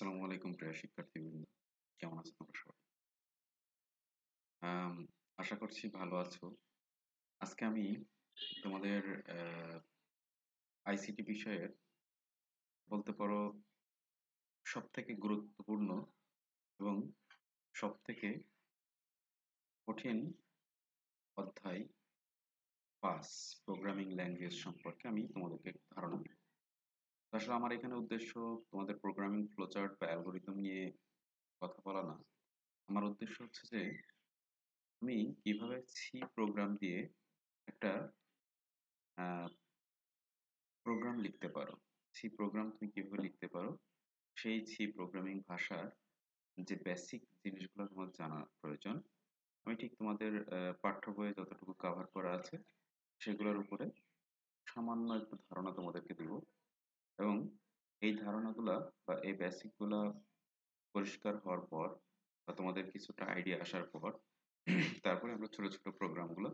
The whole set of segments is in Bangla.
আসসালামু আলাইকুম প্রিয় শিক্ষার্থীবৃন্দ, কেমন আছেন তোমরা সবাই? আম, আশা করছি ভালো আছো। আজকে আমি তোমাদের আইসিটি বিষয়ের বলতে পারো সব থেকে গুরুত্বপূর্ণ এবং সব থেকে কঠিন অধ্যায় 5 প্রোগ্রামিং ল্যাঙ্গুয়েজ সম্পর্কে আমি তোমাদেরকে একটু ধারণা দেব। আসলে আমার এখানে উদ্দেশ্য তোমাদের প্রোগ্রামিং ফ্লোচার্ট বা অ্যালগোরিদম নিয়ে কথা বলা না। আমার উদ্দেশ্য হচ্ছে যে আমি কিভাবে সি প্রোগ্রাম দিয়ে একটা প্রোগ্রাম লিখতে পারো। সি প্রোগ্রাম তুমি কিভাবে লিখতে পারো, সেই সি প্রোগ্রামিং ভাষার যে বেসিক জিনিসগুলো তোমার জানা প্রয়োজন, আমি ঠিক তোমাদের পাঠ্য বইয়ে যতটুকু কভার করা আছে সেগুলোর উপরে সামান্য একটু ধারণা তোমাদেরকে দেব। এবং এই ধারণাগুলা বা এই বেসিকগুলা পরিষ্কার হওয়ার পর বা তোমাদের কিছুটা আইডিয়া আসার পর তারপরে আমরা ছোট ছোট প্রোগ্রামগুলো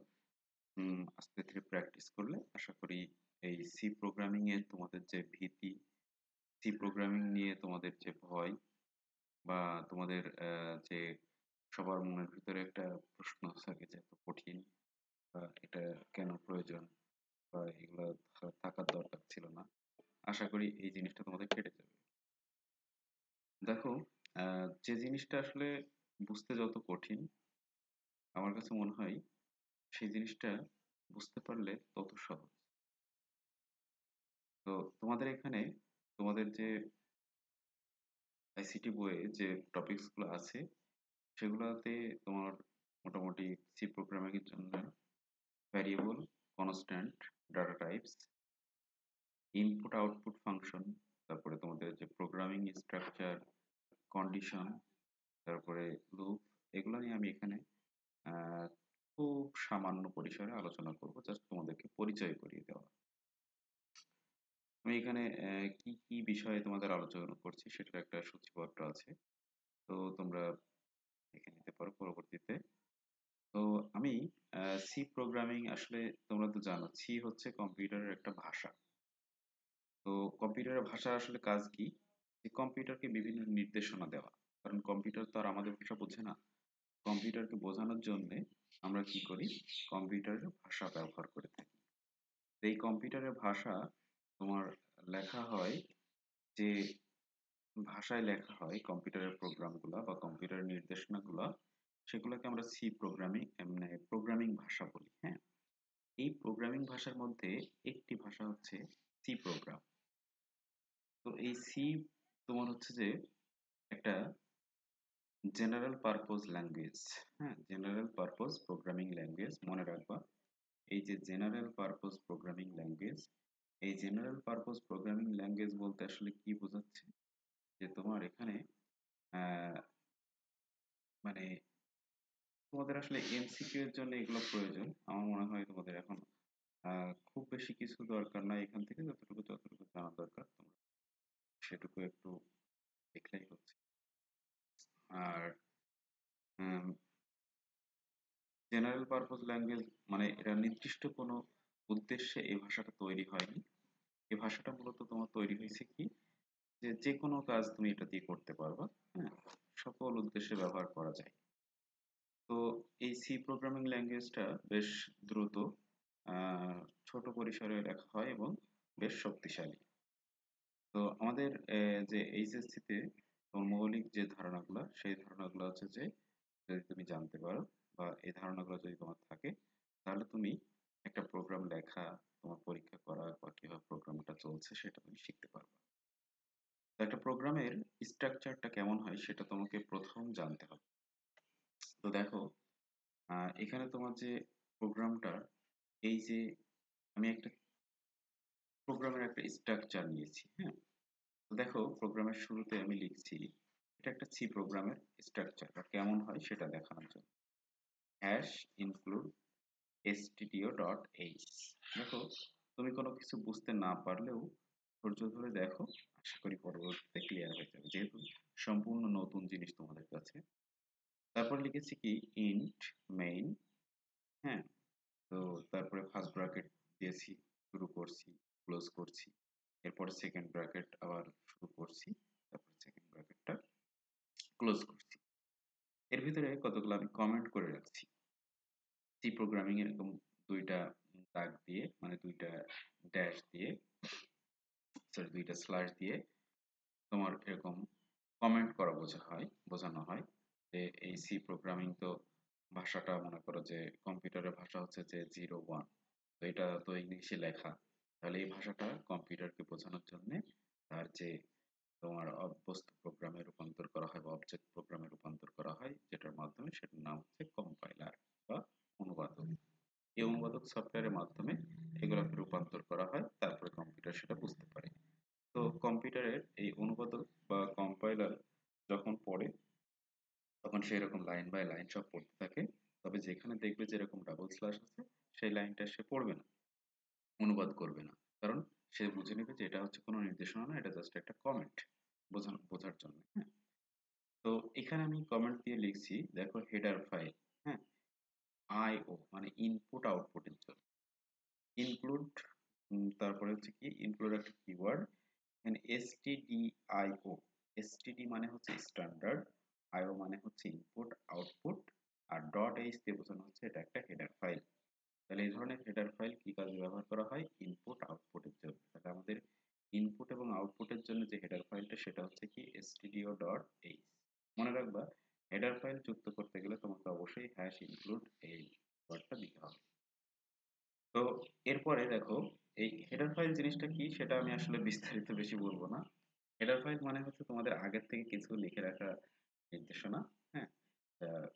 আস্তে ধীরে প্র্যাকটিস করলে আশা করি এই সি প্রোগ্রামিং এর তোমাদের যে ভীতি, সি প্রোগ্রামিং নিয়ে তোমাদের যে ভয় বা তোমাদের যে সবার মনের ভিতরে একটা প্রশ্ন থাকে যে এত কঠিন বা এটা কেন প্রয়োজন বা এগুলো থাকার দরকার ছিল না, আশা করি এই জিনিসটা তোমাদের কেটে যাবে। দেখো, যে জিনিসটা আসলে বুঝতে যত কঠিন আমার কাছে মনে হয় সেই জিনিসটা বুঝতে পারলে তত সহজ। তো তোমাদের এখানে তোমাদের যে আইসিটি বইয়ে যে টপিকস গুলো আছে সেগুলোতে তোমার মোটামুটি সি প্রোগ্রামিং এর জন্য variable, constant, data types, input output function, তারপরে তোমাদের যে প্রোগ্রামিং স্ট্রাকচার, কন্ডিশন, তারপরে লুপ, এগুলো নিয়ে আমি এখানে আহ, খুব সামান্য পরিসরে আলোচনা করব, জাস্ট তোমাদেরকে পরিচয় করিয়ে দেওয়া। আমি এখানে কি কি বিষয়ে তোমাদের আলোচনা করছি সেটার একটা সূচিপত্র আছে, তো তোমরা দেখে নিতে পারো পরবর্তীতে। তো আমি সি প্রোগ্রামিং আসলে তোমরা তো জানো সি হচ্ছে কম্পিউটারের একটা ভাষা। তো কম্পিউটারের ভাষা আসলে কাজ কি, যে কম্পিউটারকে বিভিন্ন নির্দেশনা দেওয়া। কারণ কম্পিউটার তো আর আমাদের ভাষা বোঝে না, কম্পিউটারকে বোঝানোর জন্য আমরা কি করি, কম্পিউটারের ভাষা ব্যবহার করে থাকি। তো এই কম্পিউটারের ভাষা তোমার লেখা হয়, যে ভাষায় লেখা হয় কম্পিউটারের প্রোগ্রামগুলো বা কম্পিউটারের নির্দেশনাগুলো, সেগুলোকে আমরা সি প্রোগ্রামিং মানে প্রোগ্রামিং ভাষা বলি। হ্যাঁ, এই প্রোগ্রামিং ভাষার মধ্যে একটি ভাষা হচ্ছে সি প্রোগ্রাম। তো এই সি তোমার হচ্ছে যে একটা জেনারেল পারপোজ ল্যাঙ্গুয়েজ। হ্যাঁ, জেনারেল পারপোজ প্রোগ্রামিং ল্যাঙ্গুয়েজ মনে রাখবা। এই যে জেনারেল পারপোজ প্রোগ্রামিং ল্যাঙ্গুয়েজ, এই জেনারেল পারপোজ প্রোগ্রামিং ল্যাঙ্গুয়েজ বলতে আসলে কি বোঝাচ্ছে, যে তোমার এখানে আহ, মানে তোমাদের আসলে এমসিকিউ এর জন্য এগুলো প্রয়োজন। আমার মনে হয় তোমাদের এখন খুব বেশি কিছু দরকার নাই, এখান থেকে যতটুকু জানা দরকার তোমরা সেটুকু একটু দেখলেই হচ্ছে। আর জেনারেল পারপোজ ল্যাঙ্গুয়েজ মানে এটা নির্দিষ্ট কোনো উদ্দেশ্যে এই ভাষাটা তৈরি হয়নি। এই ভাষাটা মূলত তোমার তৈরি হয়েছে কি, যে যে কোনো কাজ তুমি এটা দিয়ে করতে পারবা। হ্যাঁ, সকল উদ্দেশ্যে ব্যবহার করা যায়। তো এই সি প্রোগ্রামিং ল্যাঙ্গুয়েজটা বেশ দ্রুত, আহ, ছোট পরিসরে লেখা হয় এবং বেশ শক্তিশালী। তো আমাদের যে এইচএসসি তে তোমার মৌলিক যে ধারণাগুলো, সেই ধারণাগুলো হচ্ছে যে যদি তুমি জানতে পারো বা এই ধারণাগুলো যদি তোমার থাকে, তাহলে তুমি একটা প্রোগ্রাম লেখা, তোমার পরীক্ষা করা বা কিভাবে প্রোগ্রামটা চলছে সেটা তুমি শিখতে পারবে। তো একটা প্রোগ্রামের স্ট্রাকচারটা কেমন হয় সেটা তোমাকে প্রথম জানতে হবে। তো দেখো, এখানে তোমার যে প্রোগ্রামটা, এই যে আমি একটা প্রোগ্রামের একটা স্ট্রাকচার নিয়েছি। হ্যাঁ, তো দেখো প্রোগ্রামের শুরুতে আমি লিখছি, এটা একটা সি প্রোগ্রামের স্ট্রাকচারটা কেমন হয় সেটা দেখানোর জন্য হ্যাশ ইনক্লুড stdio.h। দেখো, তুমি কোনো কিছু বুঝতে না পারলেও ধৈর্য ধরে দেখো, আশা করি পরবর্তীতে ক্লিয়ার হয়ে যাবে, যেহেতু সম্পূর্ণ নতুন জিনিস তোমাদের কাছে। তারপর লিখেছি কি, ইন্ট মেইন। হ্যাঁ, তো তারপরে ফার্স্ট ব্র্যাকেট দিয়েছি, শুরু করছি, ক্লোজ করছি, এরপর সেকেন্ড ব্র্যাকেট আবার শুরু করছি, তারপর সেকেন্ড ব্র্যাকেটটা ক্লোজ করছি। এর ভিতরে কতগুলো আমি কমেন্ট করে রাখছি। সি প্রোগ্রামিং এরকম দুইটা দাগ দিয়ে মানে দুইটা ড্যাশ দিয়ে সরি দুইটা স্ল্যাশ দিয়ে তোমার এরকম কমেন্ট করা বোঝানো হয় যে এই সি প্রোগ্রামিং তো ভাষাটা মনে করো যে কম্পিউটারের ভাষা হচ্ছে যে 01, তো এটা তো ইংলিশে লেখা, তাহলে এই ভাষাটা কম্পিউটারকে বোঝানোর জন্য তার যে তোমার বস্তু প্রোগ্রামে রূপান্তর করা হয় বা অবজেক্ট প্রোগ্রামে রূপান্তর করা হয় যেটার মাধ্যমে সেটার নাম হচ্ছে কম্পাইলার বা অনুবাদক। এই অনুবাদক সফটওয়্যারের মাধ্যমে এগুলোকে রূপান্তর করা হয়, তারপরে কম্পিউটার সেটা বুঝতে পারে। তো কম্পিউটারের এই অনুবাদক বা কম্পাইলার যখন পড়ে তখন সেই রকম লাইন বাই লাইন সব পড়তে থাকে, তবে যেখানে দেখবে যে এরকম ডাবল স্ল্যাশ আছে সেই লাইনটা সে পড়বে না, অনুবাদ করবে না, কারণ সে বুঝে নেবে যে এটা হচ্ছে কোনো নির্দেশনা না, এটা জাস্ট একটা কমেন্ট বোঝার জন্য। হ্যাঁ, তো এখানে আমি কমেন্ট দিয়ে লিখছি, দেখো হেডার ফাইল, হ্যাঁ, আইও মানে ইনপুট আউটপুটের জন্য ইনক্লুড, তারপরে হচ্ছে কি ইনক্লুড একটা কিওয়ার্ড, এখানে stdio, std মানে হচ্ছে স্ট্যান্ডার্ড, io মানে হচ্ছে ইনপুট আউটপুট, আর ডট এইচ দিয়ে বোঝানো হচ্ছে এটা একটা হেডার ফাইল। তাহলে এই ধরনের হেডার ফাইল কি কাজে ব্যবহার করা হয়? ইনপুট আউটপুটের জন্য। তাহলে আমাদের ইনপুট এবং আউটপুটের জন্য যে হেডার ফাইলটা সেটা হচ্ছে কি stdio.h। মনে রাখবা, হেডার ফাইল যুক্ত করতে গেলে তোমাকে অবশ্যই #include এই ওয়ার্ডটা দিতে হবে। তো এরপরে দেখো এই হেডার ফাইল জিনিসটা কি সেটা আমি আসলে বিস্তারিত বেশি বলবো না। হেডার ফাইল মানে হচ্ছে তোমাদের আগের থেকে কিছু লিখে রাখা নির্দেশনা, হ্যাঁ,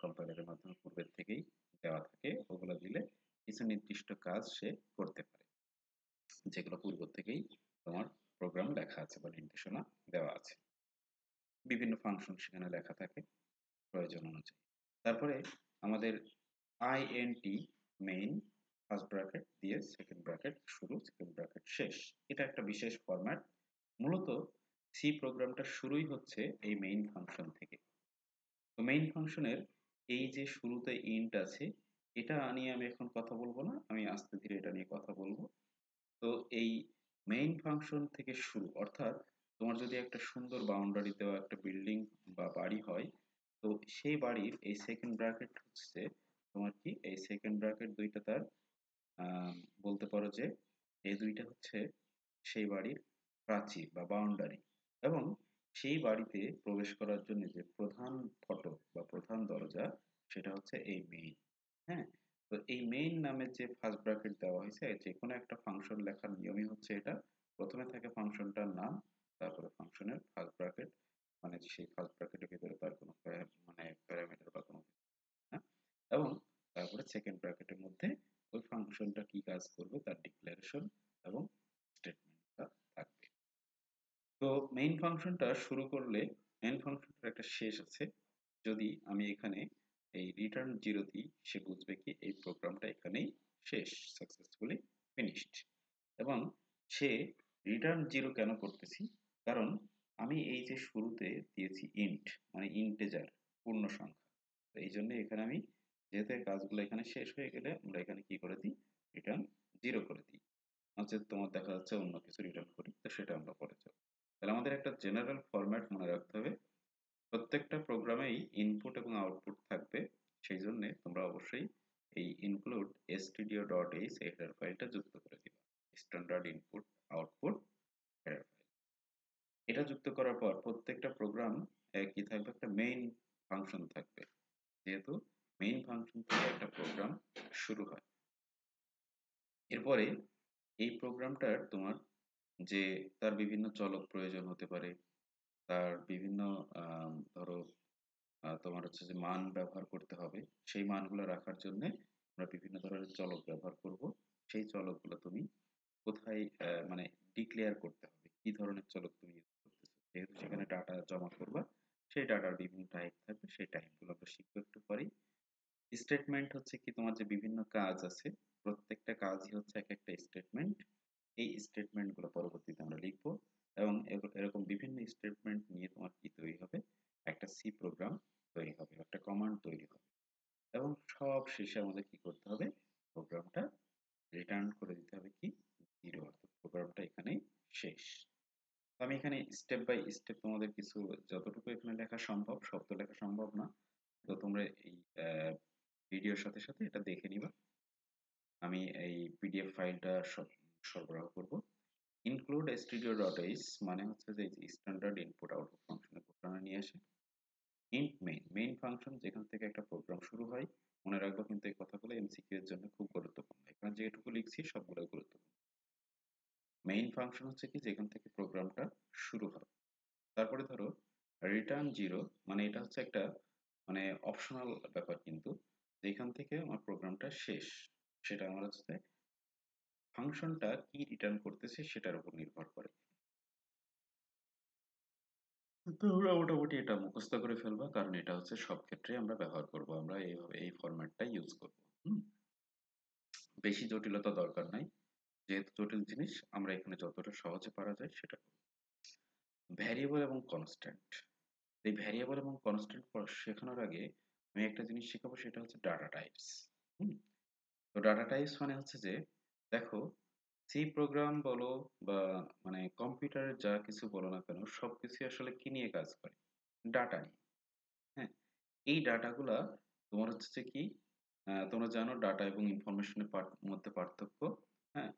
কম্পাইলারের মাধ্যমে পূর্বের থেকেই দেওয়া থাকে, ওগুলো দিলে কিছু নির্দিষ্ট কাজ সে করতে পারে, যেগুলো পূর্ব থেকেই তোমার প্রোগ্রাম লেখা আছে বা নির্দেশনা দেওয়া আছে, বিভিন্ন ফাংশন সেখানে লেখা থাকে প্রয়োজন অনুযায়ী। তারপরে আমাদের আইএনটি মেইন, ফার্স্ট ব্র্যাকেট দিয়ে সেকেন্ড ব্র্যাকেট শুরু সেকেন্ড ব্র্যাকেট শেষ, এটা একটা বিশেষ ফরম্যাট। মূলত সি প্রোগ্রামটা শুরুই হচ্ছে এই মেইন ফাংশন থেকে। তো মেইন ফাংশনের এই যে শুরুতে ইন্ট আছে, এটা নিয়ে আমি এখন কথা বলবো না, আমি আস্তে ধীরে এটা নিয়ে কথা বলবো। তো এই মেইন ফাংশন থেকে শুরু, অর্থাৎ তোমার যদি একটা সুন্দর বাউন্ডারি দেওয়া একটা বিল্ডিং বা বাড়ি হয়, তো সেই বাড়ির এই সেকেন্ড ব্র্যাকেট হচ্ছে তোমার কি এই সেকেন্ড ব্র্যাকেট দুইটা তার আহ, বলতে পারো যে এই দুইটা হচ্ছে সেই বাড়ির প্রাচীর বা বাউন্ডারি, এবং সেই বাড়িতে প্রবেশ করার জন্য যে প্রধান ফটক বা প্রধান দরজা সেটা হচ্ছে এই মেইন। হ্যাঁ, তো এই মেইন নামের যে ফার্স্ট ব্র্যাকেট দেওয়া হয়েছে, যে কোনো একটা ফাংশন লেখার নিয়মই হচ্ছে এটা, প্রথমে থাকে ফাংশনটার নাম, তারপরে ফাংশনের ফার্স্ট ব্র্যাকেট, মানে সেই ফার্স্ট ব্র্যাকেটের ভিতরে তার কোনো মানে প্যারামিটার বা কোনো কিছু না, এবং তারপরে সেকেন্ড ব্র্যাকেটের মধ্যে ওই ফাংশনটা কি কাজ করবে তার ডিক্লারেশন এবং স্টেটমেন্টটা থাকবে। তো মেইন ফাংশনটা শুরু করলে মেইন ফাংশনটার একটা শেষ আছে, যদি আমি এখানে এই রিটার্ন জিরো দিই সে বুঝবে কি এই প্রোগ্রামটা এখানেই শেষ, সাকসেসফুলি ফিনিশড। এবং সে রিটার্ন জিরো কেন করতেছি, কারণ আমি এই যে শুরুতে দিয়েছি ইন্ট মানে ইন্টেজার পূর্ণ সংখ্যা, তো এই জন্য এখানে আমি যেহেতু এই কাজগুলো এখানে শেষ হয়ে গেলে আমরা এখানে কি করে দিই, রিটার্ন জিরো করে দিই, নচেত তোমার দেখা যাচ্ছে অন্য কিছু রিটার্ন করি, তো সেটা আমরা পরে যাব। তাহলে আমাদের একটা জেনারেল ফরম্যাট মনে রাখতে হবে, প্রত্যেকটা প্রোগ্রামেই ইনপুট এবং আউটপুট থাকবে, সেই জন্য তোমরা অবশ্যই এই ইনক্লুড stdio.h হেডার ফাইলটা যুক্ত করে দিবা, standard input output header file. এটা যুক্ত করার পর প্রত্যেকটা প্রোগ্রাম কি থাকবে, একটা মেইন ফাংশন থাকবে, যেহেতু মেইন ফাংশন থেকে একটা প্রোগ্রাম শুরু হয়। এরপরে এই প্রোগ্রামটার তোমার যে তার বিভিন্ন চলক প্রয়োজন হতে পারে, তার বিভিন্ন ধরো তোমার হচ্ছে যে মান ব্যবহার করতে হবে, সেই মানগুলো রাখার জন্য আমরা বিভিন্ন ধরনের চলক ব্যবহার করব। সেই চলকগুলো তুমি কোথায় মানে ডিক্লেয়ার করতে হবে, কি ধরনের চলক তুমি ইউজ করতেছো, যেহেতু সেখানে ডাটা জমা করবা, সেই ডাটার বিভিন্ন টাইপ থাকবে, সেই টাইপগুলো আমরা শিখবো একটু পরেই। স্টেটমেন্ট হচ্ছে কি তোমার যে বিভিন্ন কাজ আছে, প্রত্যেকটা কাজই হচ্ছে এক একটা স্টেটমেন্ট, এই স্টেটমেন্ট গুলো পরবর্তীতে আমরা লিখবো, এবং এরকম বিভিন্ন স্টেটমেন্ট নিয়ে তোমার কি তৈরি হবে, একটা সি প্রোগ্রাম তৈরি হবে, একটা কমান্ড তৈরি হবে, এবং সব শেষে আমাদের কি করতে হবে, প্রোগ্রামটা রিটার্ন করে দিতে হবে কি জিরো, অর্থাৎ প্রোগ্রামটা এখানেই শেষ। আমি এখানে স্টেপ বাই স্টেপ তোমাদের কিছু যতটুকু এখানে লেখা সম্ভব সব তো লেখা সম্ভব না, তো তোমরা এই ভিডিওর সাথে সাথে এটা দেখে নিবা। আমি এই পিডিএফ ফাইলটা সরবরাহ করব। ইনক্লুড stdio.h মানে হচ্ছে যে স্ট্যান্ডার্ড ইনপুট আউটপুট ফাংশনের ঘোষণা নিয়ে আসে। ইন্ট মেইন ফাংশন যেখান থেকে একটা প্রোগ্রাম শুরু হয়। মনে রাখবো কিন্তু এই কথাগুলো এমসিকিউ এর জন্য খুব গুরুত্বপূর্ণ, এখানে যেটুকু লিখছি সবগুলো গুরুত্বপূর্ণ। মেইন ফাংশন হচ্ছে কি যেখান থেকে প্রোগ্রামটা শুরু হয়। তারপরে ধরো রিটার্ন জিরো মানে এটা হচ্ছে একটা মানে অপশনাল ব্যাপার, কিন্তু যেখান থেকে আমার প্রোগ্রামটা শেষ সেটা আমার হচ্ছে ফাংশনটা কি রিটার্ন করতেছে সেটার উপর নির্ভর করে। তোমরা মোটামুটি এটা মুখস্থ করে ফেলবা, কারণ এটা হচ্ছে সব ক্ষেত্রে আমরা ব্যবহার করব, আমরা এইভাবে এই ফরম্যাটটা ইউজ করব। হুম, বেশি জটিলতা দরকার নাই, যেহেতু জটিল জিনিস আমরা এখানে যতটা সহজে পারা যায় সেটা। ভ্যারিয়েবল এবং কনস্ট্যান্ট, এই ভ্যারিয়েবল এবং কনস্ট্যান্ট শেখানোর আগে আমি একটা জিনিস শেখাবো, সেটা হচ্ছে ডাটা টাইপস। হুম, তো ডাটা টাইপস মানে হচ্ছে যে দেখো সি প্রোগ্রাম বলো বা মানে কম্পিউটারের যা কিছু বলো না কেন সবকিছু আসলে কি নিয়ে কাজ করে, ডাটা নিয়ে। হ্যাঁ, এই ডাটাগুলা তোমার হচ্ছে যে কি তোমরা জানো ডাটা এবং ইনফরমেশনের মধ্যে পার্থক্য। হ্যাঁ,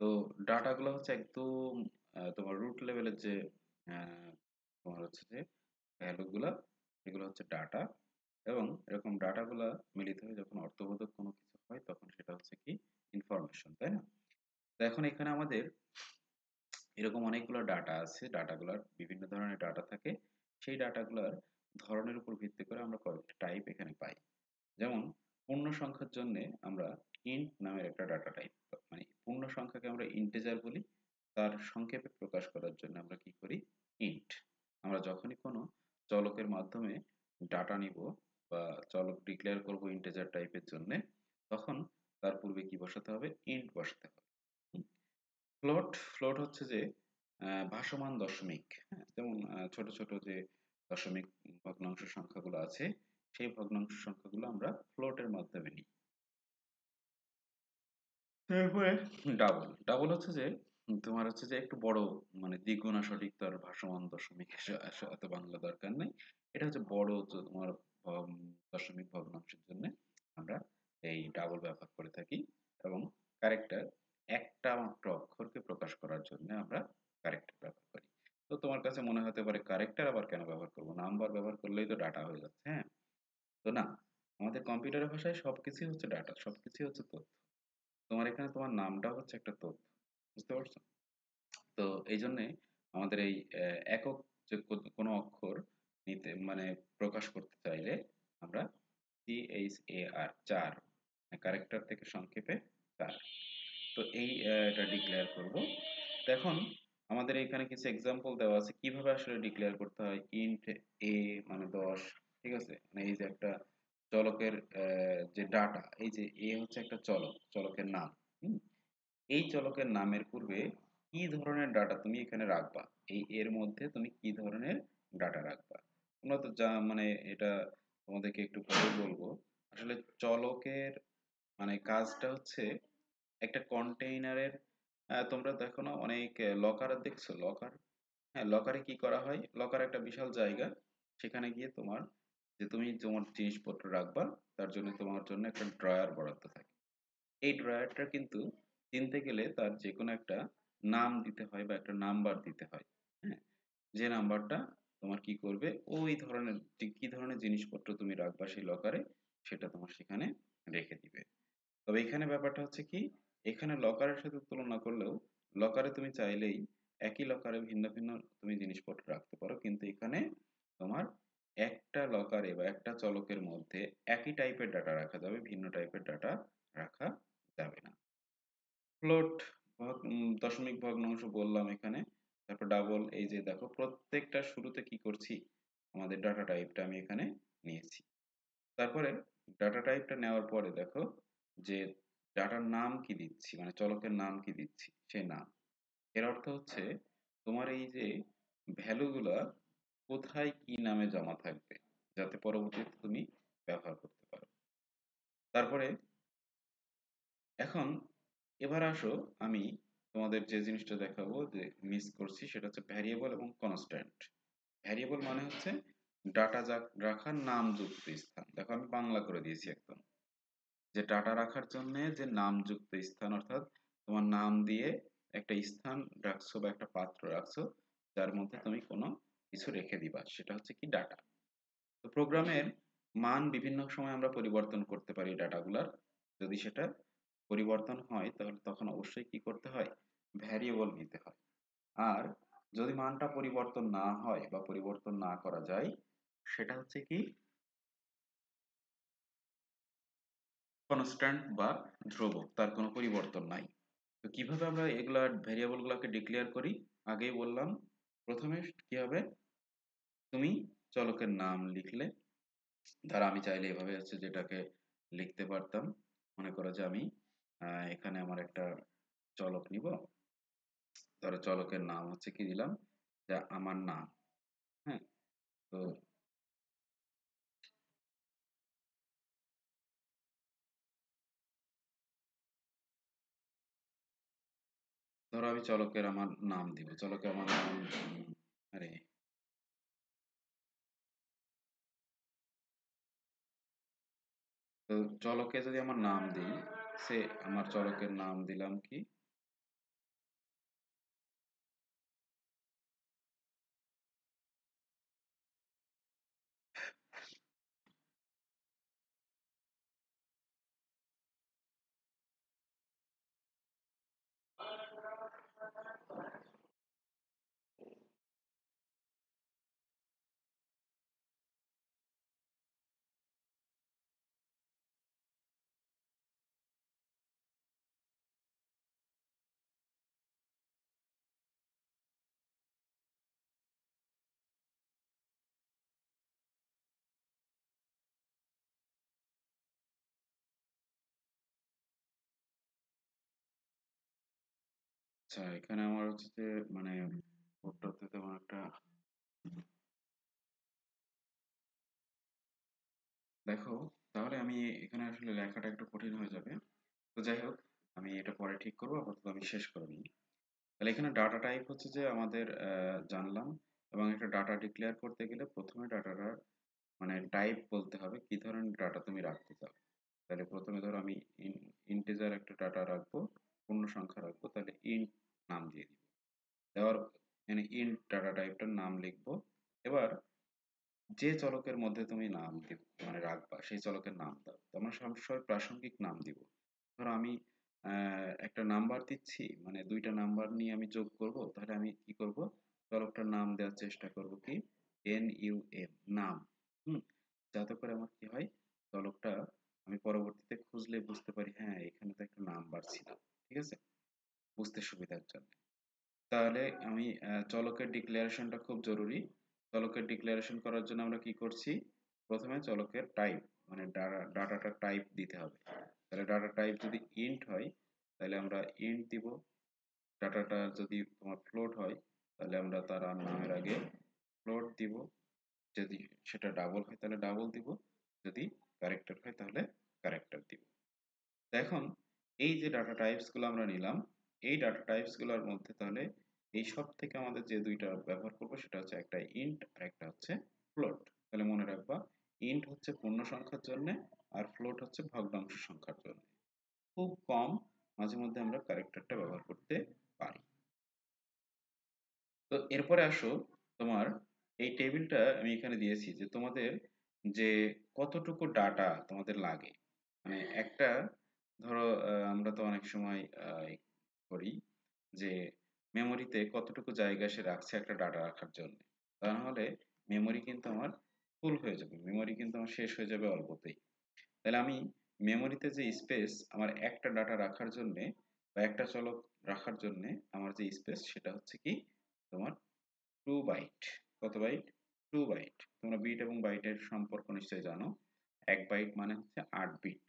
তো ডাটাগুলো হচ্ছে একদম তোমার রুট লেভেলের যে আহ, তোমার হচ্ছে যে ভ্যালু গুলা, এগুলো হচ্ছে ডাটা। এবং এরকম ডাটাগুলা মিলিত হয়ে যখন অর্থবোধক কোনো কিছু হয় তখন সেটা হচ্ছে কি ইনফরমেশন, তাই না? তো এখন এখানে আমাদের এরকম অনেকগুলো ডাটা আছে, ডাটাগুলোর বিভিন্ন ধরনের ডাটা থাকে। সেই ডাটাগুলোর ধরনের উপর ভিত্তি করে আমরা কয়েকটা টাইপ এখানে পাই। যেমন পূর্ণ সংখ্যার জন্য আমরা ইন্ট নামের একটা ডাটা টাইপ, মানে পূর্ণ সংখ্যাকে আমরা ইন্টিজার বলি, তার সংক্ষেপে প্রকাশ করার জন্য আমরা কি করি, ইন্ট। আমরা যখনই কোনো চলকের মাধ্যমে ডাটা নিব বা চলক ডিক্লেয়ার করব ইন্টিজার টাইপের জন্য, তখন তার পূর্বে কি বসাতে হবে, ইন্ট বসাতে হবে। ফ্লোট হচ্ছে যে ভাসমান দশমিক। হ্যাঁ, যেমন ছোট ছোট যে দশমিক ভগ্নাংশ সংখ্যাগুলো আছে সেই ভগ্নাংশ সংখ্যাগুলো আমরা ফ্লোটের মাধ্যমে নিই। তারপরে ডাবল ডাবল হচ্ছে যে তোমার হচ্ছে যে একটু বড়, মানে দ্বিগুণা সঠিক, তার ভাসমান দশমিক এত বাংলা দরকার নেই। এটা হচ্ছে বড় তোমার দশমিক ভগ্নাংশের জন্য আমরা এই ডাবল ব্যবহার করে থাকি। এবং ক্যারেক্টার একটা মাত্র অক্ষরকে প্রকাশ করার জন্য আমরা ক্যারেক্টার ব্যবহার করি। তো তোমার কাছে মনে হতে পারে ক্যারেক্টার আবার কেন ব্যবহার করবো, নাম্বার ব্যবহার করলেই তো ডাটা হয়ে যাচ্ছে। হ্যাঁ, তো না, আমাদের কম্পিউটারের ভাষায় সবকিছুই হচ্ছে ডাটা, সবকিছুই হচ্ছে তথ্য। তোমার এখানে তোমার নামটা হচ্ছে একটা তথ্য, বুঝতে পারছো? তো এই জন্যে আমাদের এই একক যে কোনো অক্ষর নিতে মানে প্রকাশ করতে চাইলে আমরা CHAR, চার, ক্যারেক্টার থেকে সংক্ষেপে চার, তো এই এটা ডিক্লেয়ার করব। তো এখন আমাদের এখানে কিছু এক্সাম্পল দেওয়া আছে কিভাবে আসলে ডিক্লেয়ার করতে হয়। ইন্ট এ মানে 10, ঠিক আছে, মানে এই যে একটা চলকের যে ডাটা, এই যে এ হচ্ছে একটা চলক, চলকের নাম। হুম, এই চলকের নামের পূর্বে কি ধরনের ডাটা তুমি এখানে রাখবা, এই এর মধ্যে তুমি কি ধরনের ডাটা রাখবা। তোমরা তো যা মানে এটা তোমাদেরকে একটু পরে বলবো। আসলে চলকের মানে কাজটা হচ্ছে একটা কন্টেইনারের, তোমরা দেখো না অনেক লকার দেখছো, লকার। হ্যাঁ, লকারে কি করা হয়, লকার একটা বিশাল জায়গা, সেখানে গিয়ে তোমার যে তুমি তোমার জিনিসপত্র রাখবা তার জন্য তোমার জন্য একটা ড্রয়ার বরাদ্দ থাকে। এই ড্রয়ারটা কিন্তু চিনতে গেলে তার যে কোনো একটা নাম দিতে হয় বা একটা নাম্বার দিতে হয়। হ্যাঁ, যে নাম্বারটা তোমার কি করবে, ওই ধরনের যে কি ধরনের জিনিসপত্র তুমি রাখবা সেই লকারে সেটা তোমার সেখানে রেখে দিবে। তবে এখানে ব্যাপারটা হচ্ছে কি, এখানে লকারের সাথে তুলনা করলেও লকারে তুমি চাইলেই একই লকারে ভিন্ন ভিন্ন তুমি জিনিসপত্র রাখতে পারো, কিন্তু এখানে তোমার একটা লকারে বা একটা চলকের মধ্যে একই টাইপের ডাটা রাখা যাবে, ভিন্ন টাইপের ডাটা রাখা যাবে না। ফ্লোট দশমিক ভগ্নাংশ বললাম এখানে। তারপর ডাবল, এই যে দেখো প্রত্যেকটা শুরুতে কি করছি, আমাদের ডাটা টাইপটা আমি এখানে নিয়েছি। তারপরে ডাটা টাইপটা নেওয়ার পরে দেখো যে ডাটার নাম কি দিচ্ছি, মানে চলকের নাম কি দিচ্ছি, সেই নাম। এর অর্থ হচ্ছে তোমার এই যে ভ্যালু গুলা কোথায় কি নামে জমা থাকবে, যাতে পরবর্তীতে তুমি ব্যবহার করতে পারো। তারপরে এখন এবার আসো আমি তোমাদের যে জিনিসটা দেখাবো যে মিস করছি সেটা হচ্ছে ভ্যারিয়েবল এবং কনস্ট্যান্ট। ভ্যারিয়েবল মানে হচ্ছে ডাটা রাখার নামযুক্ত স্থান। দেখো আমি বাংলা করে দিয়েছি একদম, যে ডাটা রাখার জন্য যে নামযুক্ত স্থান, অর্থাৎ তোমার নাম দিয়ে একটা স্থান রাখছো বা একটা পাত্র রাখছো যার মধ্যে তুমি কোনো কিছু রেখে দিবা, সেটা হচ্ছে কি ডাটা। তো প্রোগ্রামের মান বিভিন্ন সময় আমরা পরিবর্তন করতে পারি ডাটাগুলার। যদি সেটা পরিবর্তন হয় তাহলে তখন অবশ্যই কি করতে হয়, ভ্যারিয়েবল নিতে হয়। আর যদি মানটা পরিবর্তন না হয় বা পরিবর্তন না করা যায়, সেটা হচ্ছে কি কনস্ট্যান্ট বা ধ্রুবক, তার কোনো পরিবর্তন নাই। তো কিভাবে আমরা এগুলা ভ্যারিয়েবল গুলাকে ডিক্লেয়ার করি, আগেই বললাম। প্রথমে কি হবে, তুমি চলকের নাম লিখলে। ধরো আমি চাইলে এভাবে হচ্ছে যেটাকে লিখতে পারতাম, মনে করো যে আমি এখানে আমার একটা চলক নিব। ধরো চলকের নাম হচ্ছে কি দিলাম, যে আমার নাম। হ্যাঁ, তো ধরো আমি চলকের আমার নাম দিব, চলকের আমার নাম আরে, তো চলকে যদি আমার নাম দিই, সে আমার চলকের নাম দিলাম কি, আচ্ছা এখানে আমার হচ্ছে যে মানে কোডটাতে তেমন একটা, দেখো তাহলে আমি এখানে আসলে লেখাটা একটু কঠিন হয়ে যাবে। তো যাই হোক, আমি এটা পরে ঠিক করবো, আপাতত আমি শেষ করে নিই। তাহলে এখানে ডাটা টাইপ হচ্ছে যে আমাদের জানলাম, এবং একটা ডাটা ডিক্লেয়ার করতে গেলে প্রথমে ডাটাটার মানে টাইপ বলতে হবে কি ধরনের ডাটা তুমি রাখতে চাও। তাহলে প্রথমে ধরো আমি ইন্টিজার একটা ডাটা রাখবো, পূর্ণ সংখ্যা রাখবো, তাহলে ইন্ট নাম দিয়ে দিব। দেওয়ার মানে ইন্ট ডাটা টাইপটার নাম লিখবো। এবার যে চলকের মধ্যে তুমি নাম মানে রাখবা সেই চলকের নাম দাও, তো আমরা সবসময় প্রাসঙ্গিক নাম দিব। ধরো আমি একটা নাম্বার দিচ্ছি, মানে দুইটা নাম্বার নিয়ে আমি যোগ করব, তাহলে আমি কি করব, চলকটার নাম দেওয়ার চেষ্টা করব কি, NUM, নাম। হুম, যাতে করে আমার কি হয়, চলকটা আমি পরবর্তীতে খুঁজলে বুঝতে পারি হ্যাঁ এখানে তো একটা নাম্বার ছিল। ঠিক আছে, বুঝতে সুবিধার জন্য। তাহলে আমি চলকের ডিক্লারেশনটা খুব জরুরি। চলকের ডিক্লারেশন করার জন্য আমরা কি করছি, প্রথমে চলকের টাইপ মানে ডাটাটা টাইপ দিতে হবে। তাহলে ডাটা টাইপ যদি ইন্ট হয় তাহলে আমরা ইন্ট দিব, ডাটাটা যদি তোমার ফ্লোট হয় তাহলে আমরা তার আর নামের আগে ফ্লোট দিব, যদি সেটা ডাবল হয় তাহলে ডাবল দিব, যদি ক্যারেক্টার হয় তাহলে ক্যারেক্টার দিব। তো এখন এই যে ডাটা টাইপস গুলো আমরা নিলাম, এই ডাটা টাইপস গুলোর মধ্যে তাহলে এই সব থেকে আমাদের যে দুইটা ব্যবহার করব সেটা হচ্ছে একটা ইন্ট আর একটা হচ্ছে ফ্লোট। তাহলে মনে রাখবা, ইন্ট হচ্ছে পূর্ণ সংখ্যার জন্য আর ফ্লোট হচ্ছে ভগ্নাংশ সংখ্যার জন্য। খুব কম, মাঝে মধ্যে আমরা ক্যারেক্টারটা ব্যবহার করতে পারি। তো এরপরে আসো, তোমার এই টেবিলটা আমি এখানে দিয়েছি যে তোমাদের যে কতটুকু ডাটা তোমাদের লাগে। মানে একটা ধরো আমরা তো অনেক সময় করি যে মেমোরিতে কতটুকু জায়গা সে রাখছে একটা ডাটা রাখার জন্য। তা নাহলে মেমোরি কিন্তু আমার ফুল হয়ে যাবে, মেমোরি কিন্তু আমার শেষ হয়ে যাবে অল্পতেই। তাহলে আমি মেমোরিতে যে স্পেস আমার একটা ডাটা রাখার জন্যে বা একটা চলক রাখার জন্যে আমার যে স্পেস সেটা হচ্ছে কি তোমার 2 বাইট। কত বাইট? 2 বাইট। তোমরা বিট এবং বাইটের সম্পর্ক নিশ্চয়ই জানো। 1 বাইট মানে হচ্ছে 8 বিট।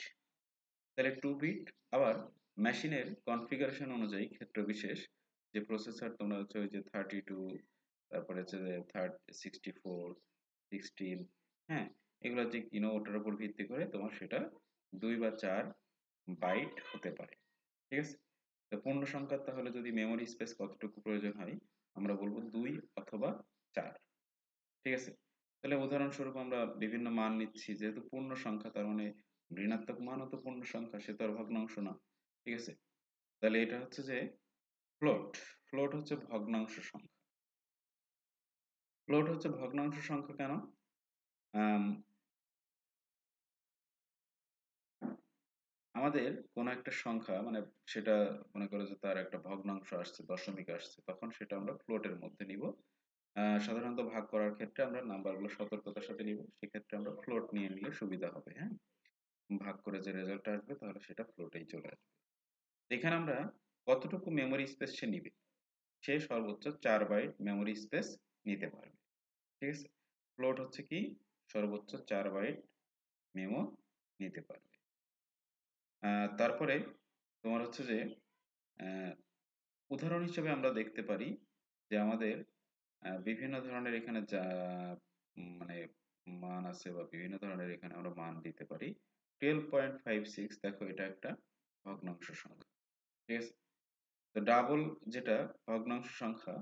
তাহলে 2 বিট। আবার মেশিনের কনফিগারেশন অনুযায়ী ক্ষেত্র বিশেষ যে প্রসেসর তোমরা হচ্ছে ওই যে 32, তারপরে হচ্ছে যে 64, 16, হ্যাঁ, এগুলো যে কিনো ওটার উপর ভিত্তি করে তোমার সেটা 2 বা 4 বাইট হতে পারে। ঠিক আছে, তো পূর্ণ সংখ্যার তাহলে যদি মেমোরি স্পেস কতটুকু প্রয়োজন হয়, আমরা বলবো 2 অথবা 4। ঠিক আছে? তাহলে উদাহরণস্বরূপ আমরা বিভিন্ন মান নিচ্ছি, যেহেতু পূর্ণ সংখ্যা তার মানে ঋণাত্মক মানও তো পূর্ণ সংখ্যা, সে তো আর ভগ্নাংশ না। ঠিক আছে? তাহলে এটা হচ্ছে যে ফ্লোট। ফ্লোট হচ্ছে ভগ্নাংশ সংখ্যা। ফ্লোট হচ্ছে ভগ্নাংশ সংখ্যা কেন? আম আমাদের কোনো একটা সংখ্যা মানে সেটা মনে করো যে তার একটা ভগ্নাংশ আসছে, দশমিক আসছে, তখন সেটা আমরা ফ্লোটের মধ্যে নিব। সাধারণত ভাগ করার ক্ষেত্রে আমরা নাম্বারগুলো সতর্কতার সাথে নিব। সেক্ষেত্রে আমরা ফ্লোট নিয়ে নিলে সুবিধা হবে, হ্যাঁ? ভাগ করে যে রেজাল্টটা আসবে তাহলে সেটা ফ্লোটেই চলে আসবে। এখানে আমরা কতটুকু মেমোরি স্পেস সে নিবে? সে সর্বোচ্চ 4 বাইট মেমোরি স্পেস নিতে পারবে। ঠিক আছে? ফ্লোট হচ্ছে কি সর্বোচ্চ 4 বাইট মেমো নিতে পারবে। তারপরে তোমার হচ্ছে যে আহ, উদাহরণ হিসেবে আমরা দেখতে পারি যে আমাদের বিভিন্ন ধরনের এখানে যা মানে মান আছে বা বিভিন্ন ধরনের এখানে আমরা মান দিতে পারি। 12.56 দেখো এটা একটা ভগ্নাংশ সংখ্যা। ঠিক আছে? তো ডাবল যেটা ভগ্নাংশ সংখ্যা,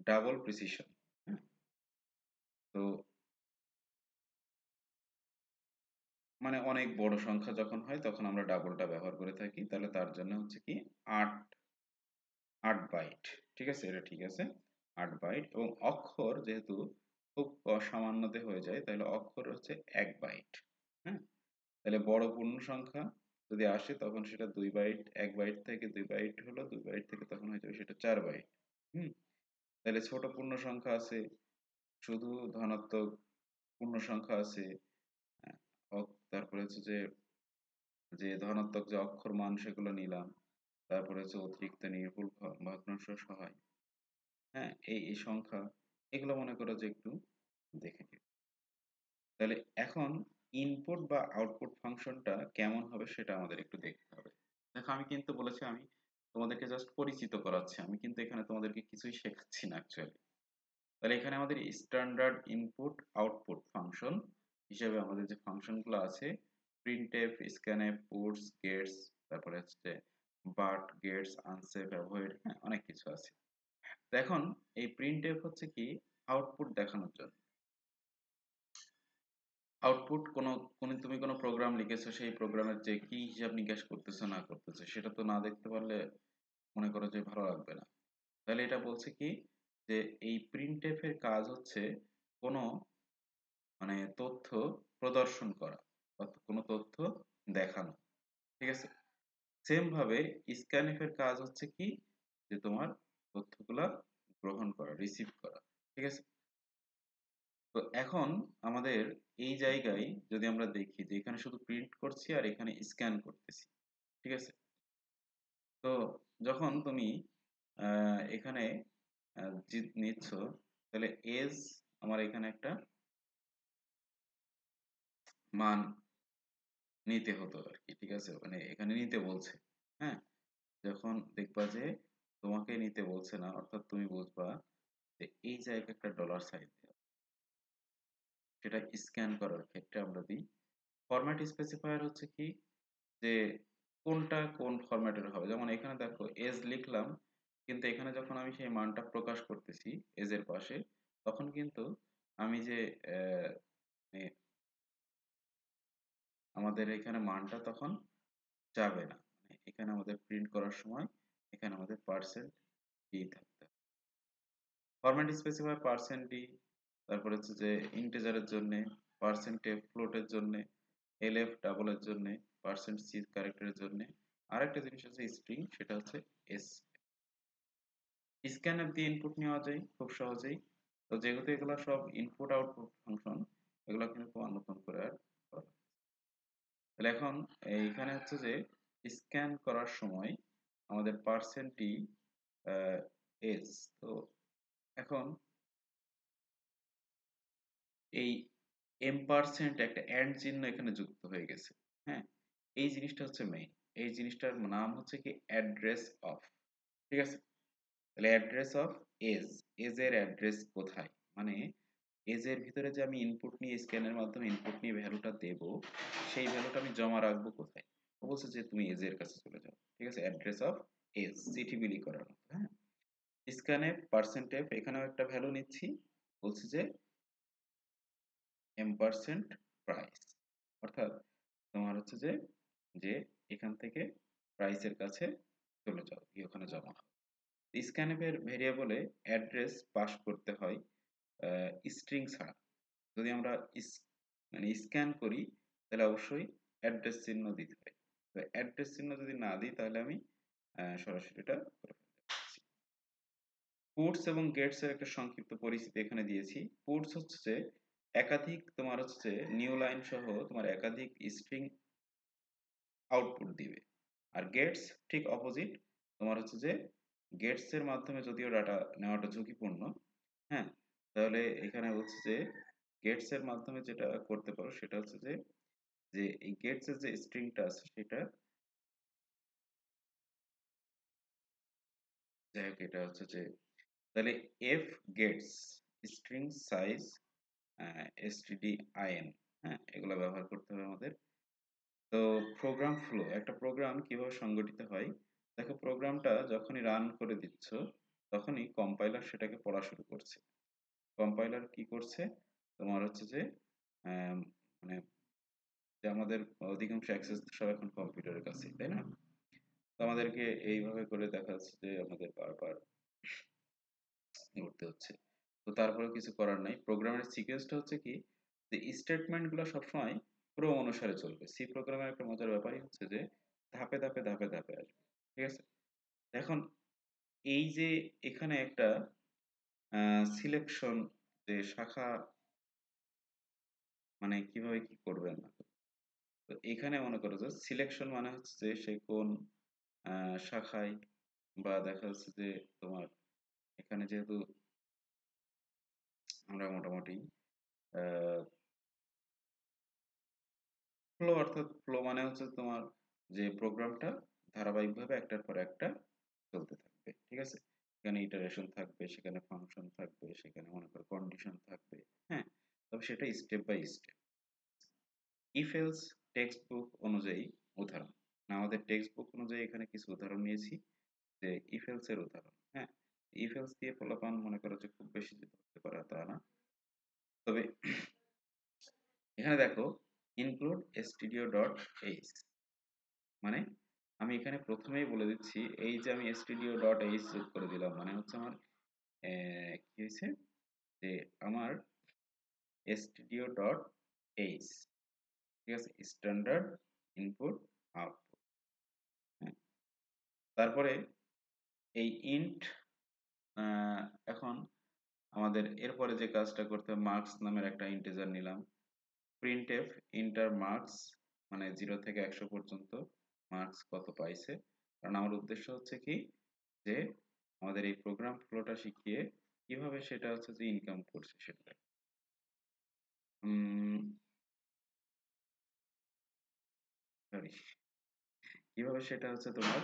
ডাবল প্রিসিশন। তো মানে অনেক বড় সংখ্যা যখন হয় তখন আমরা ডাবলটা ব্যবহার করে থাকি, তাহলে তার জন্য হচ্ছে কি 8 8 বাইট। ঠিক আছে, এটা ঠিক আছে, 8 বাইট। এবং অক্ষর যেহেতু খুব সামান্যতে হয়ে যায়, তাহলে অক্ষর হচ্ছে 1 বাইট। হ্যাঁ, তাহলে বড় পূর্ণ সংখ্যা যদি আসে তখন সেটা 2 বাইট, 1 বাইট থেকে 2 বাইট হলো, 2 বাইট থেকে তখন হয়ে যাবে সেটা 4 বাইট। হুম, তাহলে ছোট পূর্ণ সংখ্যা আছে, শুধু ধনাত্মক পূর্ণ সংখ্যা আছে, হ্যাঁ, তারপরে হচ্ছে যে যে ধনাত্মক যে অক্ষর মান সেগুলো নিলাম, তারপরে হচ্ছে অতিরিক্ত নির্ভুল ভগ্নাংশ সহায়, হ্যাঁ, এই সংখ্যা, এগুলো মনে করো যে একটু দেখে নিই। তাহলে এখন ইনপুট বা আউটপুট ফাংশনটা কেমন হবে সেটা আমাদের একটু দেখতে হবে। দেখো আমি কিন্তু বলেছি আমি তোমাদেরকে জাস্ট পরিচিত করাচ্ছি, আমি কিন্তু এখানে তোমাদেরকে কিছুই শেখাচ্ছি না অ্যাকচুয়ালি। তাহলে এখানে আমাদের স্ট্যান্ডার্ড ইনপুট আউটপুট ফাংশন হিসেবে আমাদের যে ফাংশনগুলো আছে, প্রিন্টএফ, স্ক্যানএফ, পুটস, গেটস, তারপরে হচ্ছে বাট, গেটস, আনসেফ, অ্যাভয়েড, হ্যাঁ অনেক কিছু আছে। তো এখন এই প্রিন্টএফ হচ্ছে কি আউটপুট দেখানোর জন্য। আউটপুট তুমি কোনো প্রোগ্রাম লিখেছো, সেই প্রোগ্রামের যে কি হিসাব নিকাশ করতেছে না করতেছে সেটা তো না দেখতে পারলে মনে করো যে ভালো লাগবে না। তাহলে এটা বলছে কি যে এই প্রিন্টএফ এর কাজ হচ্ছে কোনো মানে তথ্য প্রদর্শন করা বা কোনো তথ্য দেখানো। ঠিক আছে? সেম ভাবে স্ক্যানএফ এর কাজ হচ্ছে কি যে তোমার তথ্যগুলা গ্রহণ করা, রিসিভ করা। ঠিক আছে? তো এখন আমাদের এই জায়গায় যদি আমরা দেখি যে এখানে শুধু প্রিন্ট করছি আর এখানে স্ক্যান করতেছি। ঠিক আছে? তো যখন তুমি এখানে নিচ্ছ, তাহলে এজ আমার এখানে একটা মান নিতে হতো আর কি। ঠিক আছে, মানে এখানে নিতে বলছে। হ্যাঁ, যখন দেখবা যে তোমাকে নিতে বলছে না, অর্থাৎ তুমি বুঝবা যে এই জায়গায় একটা ডলার সাইন দেওয়া, সেটা স্ক্যান করার ক্ষেত্রে আমরা দিই। ফরম্যাট স্পেসিফায়ার হচ্ছে কি যে কোনটা কোন ফরম্যাটের হবে, যেমন এখানে দেখো এজ লিখলাম, কিন্তু এখানে যখন আমি সেই মানটা প্রকাশ করতেছি এজের পাশে, তখন কিন্তু আমি যে আহ, এ, আমাদের এখানে মানটা তখন যাবে না, মানে এখানে আমাদের প্রিন্ট করার সময় এখানে আমাদের পার্সেন্ট ডি থাকতে হবে। ফরম্যাট স্পেসিফায়ার পার্সেন্ট ডি, তারপরে হচ্ছে যে ইন্টিজারের জন্য পার্সেন্ট এফ, ফ্লোটের জন্য এলএফ, ডাবলের জন্য পার্সেন্ট সি, ক্যারেক্টারের জন্য আরেকটা জিনিস আছে স্ট্রিং, সেটা হচ্ছে এস। স্ক্যানএফ দিয়ে ইনপুট নেওয়া যায় খুব সহজেই। তো যেহেতু এগুলো সব ইনপুট আউটপুট ফাংশন, এগুলো কিন্তু তোমার নতুন করে আর করা লাগবে না। তাহলে এখন এইখানে হচ্ছে যে স্ক্যান করার সময় আমাদের পার্সেন্টই এস। তো এখন এই এম% একটা এন্ড চিহ্ন এখানে যুক্ত হয়ে গেছে। হ্যাঁ, এই জিনিসটা হচ্ছে মেইন। এই জিনিসটার নাম হচ্ছে কি অ্যাড্রেস অফ। ঠিক আছে? তাহলে অ্যাড্রেস অফ এজ, এজের অ্যাড্রেস কোথায়, মানে এজের ভিতরে যে আমি ইনপুট নিয়ে স্ক্যানের মাধ্যমে ইনপুট নিয়ে ভ্যালুটা দেব, সেই ভ্যালুটা আমি জমা রাখবো কোথায়? ও বলছে যে তুমি এজের কাছে চলে যাও। ঠিক আছে, অ্যাড্রেস অফ এস চিঠি বিলি করার মতো, হ্যাঁ। স্ক্যানএফ পার্সেন্টেফ এখানেও একটা ভ্যালু নিচ্ছি, বলছি যে এম% প্রাইস, অর্থাৎ তোমার হচ্ছে যে যে এখান থেকে প্রাইসের কাছে চলে যাও, গিয়ে ওখানে জমা হয়। স্ক্যানএফের ভেরিয়েবলে অ্যাড্রেস পাস করতে হয় স্ট্রিং ছাড়া। যদি আমরা মানে স্ক্যান করি তাহলে অবশ্যই অ্যাড্রেস চিহ্ন দিতে হয়। তো অ্যাড্রেস চিহ্ন যদি না দিই তাহলে আমি সরাসরি এটা করে ফেলতে পারছি। পুটস এবং গেটস এর একটা সংক্ষিপ্ত পরিচিতি এখানে দিয়েছি। পুটস হচ্ছে যে একাধিক তোমার হচ্ছে নিউ লাইন সহ তোমার একাধিক স্ট্রিং আউটপুট দিবে। আর গেটস ঠিক অপোজিট, তোমার হচ্ছে যে গেটস এর মাধ্যমে যদিও ডাটা নেওয়াটা ঝুঁকিপূর্ণ, হ্যাঁ, তাহলে এখানে হচ্ছে যে গেটস এর মাধ্যমে যেটা করতে পারো সেটা হচ্ছে যে যে এই গেটস এর যে স্ট্রিংটা আছে সেটা, যাই হোক এটা হচ্ছে যে তাহলে F gets string size stdin, হ্যাঁ, এগুলো ব্যবহার করতে হবে আমাদের। তো প্রোগ্রাম ফ্লো, একটা প্রোগ্রাম কিভাবে সংগঠিত হয়, দেখো প্রোগ্রামটা যখনই রান করে দিচ্ছ তখনই কম্পাইলার সেটাকে পড়া শুরু করছে। কম্পাইলার কি করছে, তোমার হচ্ছে যে আম, মানে যে আমাদের অধিকাংশ অ্যাক্সেস সব এখন কম্পিউটারের কাছে, তাই না? তো আমাদেরকে এইভাবে করে দেখা যাচ্ছে যে আমাদের বারবার করতে হচ্ছে। তো তারপরেও কিছু করার নাই। প্রোগ্রামের সিকোয়েন্সটা হচ্ছে কি, যে স্টেটমেন্ট গুলো সবসময় ক্রম অনুসারে চলবে। সি প্রোগ্রামের একটা মজার ব্যাপারই হচ্ছে যে ধাপে ধাপে ধাপে ধাপে আসবে, ঠিক আছে? এখন এই যে এখানে একটা সিলেকশন, যে শাখা মানে কিভাবে কি করবে না, তো এখানে মনে করো যে সিলেকশন মানে হচ্ছে যে সে কোন শাখায়, বা দেখা যাচ্ছে যে তোমার এখানে যেহেতু আমরা মোটামুটি ফ্লো, অর্থাৎ ফ্লো মানে হচ্ছে তোমার যে প্রোগ্রামটা ধারাবাহিকভাবে একটার পর একটা চলতে থাকবে, ঠিক আছে? এখানে ইটারেশন থাকবে, সেখানে ফাংশন থাকবে, সেখানে মনে করো কন্ডিশন থাকবে, হ্যাঁ, তবে সেটা step by step. If else textbook অনুযায়ী উদাহরণ, না, আমাদের টেক্সট বুক অনুযায়ী এখানে কিছু উদাহরণ নিয়েছি, যে ইফ এলস এর উদাহরণ, হ্যাঁ। ইফ এলস দিয়ে পোলাপান মনে করো যে খুব বেশি যে ধরতে পারে তা না, তবে এখানে দেখো ইনক্লুড stdio ডট এইচ, মানে আমি এখানে প্রথমেই বলে দিচ্ছি, এই যে আমি stdio ডট এইচ যোগ করে দিলাম মানে হচ্ছে আমার কি হয়েছে, যে আমার stdio ডট এইচ, ঠিক আছে, স্ট্যান্ডার্ড ইনপুট আউটপুট, হ্যাঁ। তারপরে এই ইন্ট, এখন আমাদের এরপরে যে কাজটা করতে হবে, মার্কস নামের একটা ইন্টিজার নিলাম। প্রিন্টএফ ইন্টার মার্কস, মানে 0 থেকে 100 পর্যন্ত মার্কস কত পাইছে, কারণ আমার উদ্দেশ্য হচ্ছে কি, যে আমাদের এই প্রোগ্রাম ফ্লোটা শিখিয়ে কিভাবে সেটা হচ্ছে যে ইনকাম করছে সেটা, সরি, কিভাবে সেটা হচ্ছে তোমার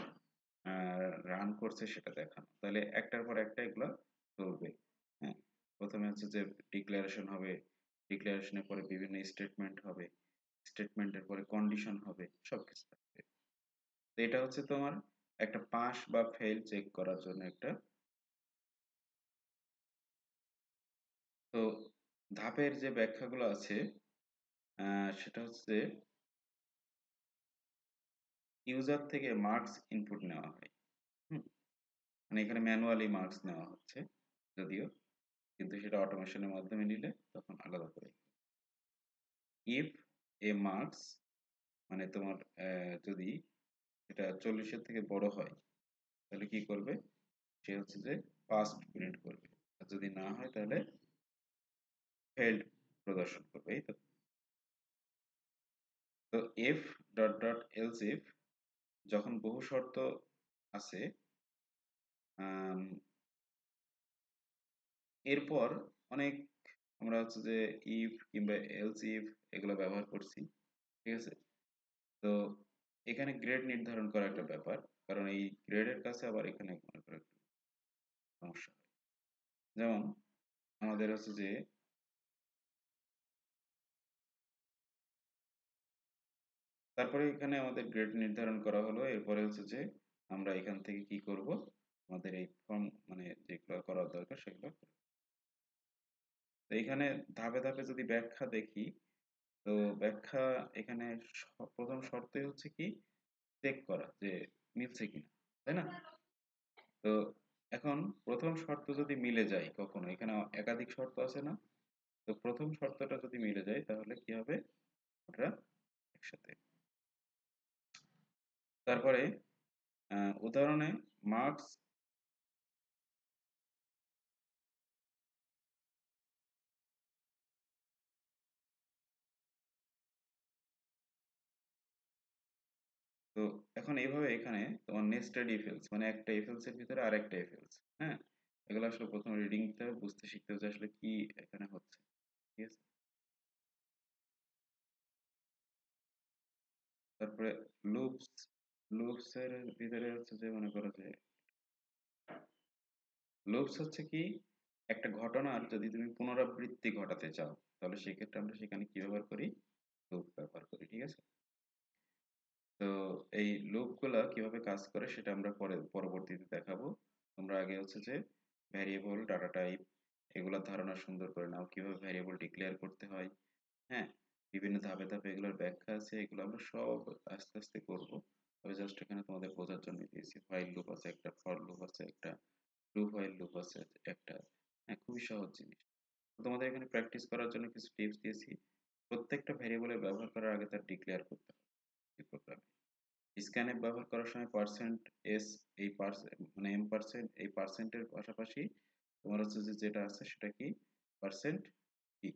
রান করছে সেটা দেখানো, তাহলে একটার পর একটা এগুলো চলবে, হ্যাঁ। প্রথমে হচ্ছে যে ডিক্লারেশন হবে, ডিক্লারেশনের পরে বিভিন্ন স্টেটমেন্ট হবে, স্টেটমেন্টের পরে কন্ডিশন হবে, সবকিছু থাকবে। তো এটা হচ্ছে তোমার একটা পাস বা ফেল চেক করার জন্য একটা। তো ধাপের যে ব্যাখ্যাগুলো আছে সেটা হচ্ছে ইউজার থেকে মার্কস ইনপুট নেওয়া হয়, হুম, মানে এখানে ম্যানুয়ালি মার্কস নেওয়া হচ্ছে যদিও, কিন্তু সেটা অটোমেশনের মাধ্যমে নিলে তখন আলাদা করে। ইফ এ মার্কস, মানে তোমার যদি এটা 40-এর থেকে বড় হয় তাহলে কি করবে, সে হচ্ছে যে পাস্ট প্রিন্ট করবে, আর যদি না হয় তাহলে ফেল্ড প্রদর্শন করবে, এই তো। তো F dot dot else if, যখন বহু শর্ত আছে, আম, এরপর অনেক আমরা হচ্ছে যে ইফ কিংবা এলস ইফ এগুলো ব্যবহার করছি, ঠিক আছে? তো এখানে গ্রেড নির্ধারণ করা একটা ব্যাপার, কারণ এই গ্রেডের কাছে আবার এখানে মনে করো একটু সমস্যা হয়। যেমন আমাদের হচ্ছে যে তারপরে এখানে আমাদের গ্রেড নির্ধারণ করা হলো, এরপরে হচ্ছে যে আমরা এখান থেকে কি করব, আমাদের এই ফর্ম মানে যেগুলো করার দরকার সেগুলো করব। তো এখানে ধাপে ধাপে যদি ব্যাখ্যা দেখি, তো ব্যাখ্যা এখানে প্রথম শর্তই হচ্ছে কি চেক করা যে মিলছে কিনা, তাই না? তো এখন প্রথম শর্ত যদি মিলে যায়, কখনো এখানে একাধিক শর্ত আছে না, তো প্রথম শর্তটা যদি মিলে যায় তাহলে কি হবে, ওটা একসাথে। তারপরে উদাহরণে মার্কস, তো এখন এইভাবে এখানে তোমার নেস্টেড ইফ এলস মানে একটা ইফ এলস এর ভিতরে আরেকটা ইফ এলস, হ্যাঁ, এগুলো আসলে প্রথম রিডিং দিতে হবে, বুঝতে শিখতে হবে যে আসলে কি এখানে হচ্ছে, ঠিক আছে। তারপরে লুপস, লুপস এর ভিতরে হচ্ছে যে মনে করো যে লুপস হচ্ছে কি একটা ঘটনার যদি তুমি পুনরাবৃত্তি ঘটাতে চাও তাহলে সেক্ষেত্রে আমরা সেখানে কি ব্যবহার করি, লুপ ব্যবহার করি, ঠিক আছে। তো এই লুপ গুলা কিভাবে কাজ করে সেটা আমরা পরবর্তীতে দেখাবো। তোমরা আগে হচ্ছে যে ভ্যারিয়েবল, ডাটা টাইপ এগুলোর ধারণা সুন্দর করে নাও, কিভাবে ভ্যারিয়েবল ডিক্লেয়ার করতে হয়, হ্যাঁ, বিভিন্ন ধাপে ধাপে এগুলোর ব্যাখ্যা আছে, এগুলো আমরা সব আস্তে আস্তে করব। তবে জাস্ট এখানে তোমাদের বোঝার জন্য দিয়েছি, হোয়াইল লুপ আছে একটা, ফর লুপ আছে একটা, ডু হোয়াইল লুপ আছে একটা, হ্যাঁ, খুবই সহজ জিনিস। তো তোমাদের এখানে প্র্যাকটিস করার জন্য কিছু টিপস দিয়েছি। প্রত্যেকটা ভ্যারিয়েবলের ব্যবহার করার আগে তার ডিক্লেয়ার করতে হবে প্রোগ্রামে। স্ক্যানএফ ব্যবহার করার সময় পার্সেন্ট এস, এই পার্সেন্ট মানে এম পার্সেন্ট, এই পার্সেন্টের পাশাপাশি তোমার হচ্ছে যে যেটা আছে সেটা কি পার্সেন্ট কি,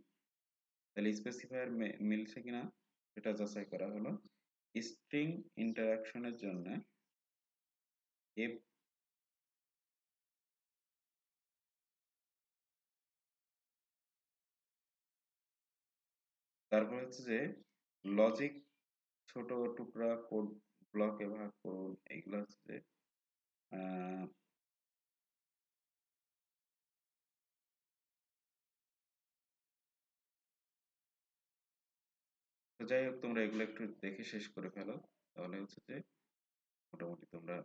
তাহলে স্পেসিফায়ার মিলছে কিনা সেটা যাচাই করা হলো। স্ট্রিং ইন্টারাকশনের জন্য এফ, তারপর হচ্ছে যে লজিক ছোট টুকরা কোড ব্লকে ভাগ করুন, এইগুলো হচ্ছে যে আহ, তো যাই হোক তোমরা এগুলো একটু দেখে শেষ করে ফেলো, তাহলে হচ্ছে যে মোটামুটি তোমরা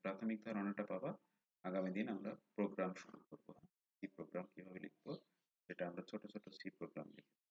প্রাথমিক ধারণাটা পাবা। আগামী দিন আমরা প্রোগ্রাম শুরু করবো, সি প্রোগ্রাম কিভাবে লিখবো সেটা আমরা ছোট ছোট সি প্রোগ্রাম লিখবো।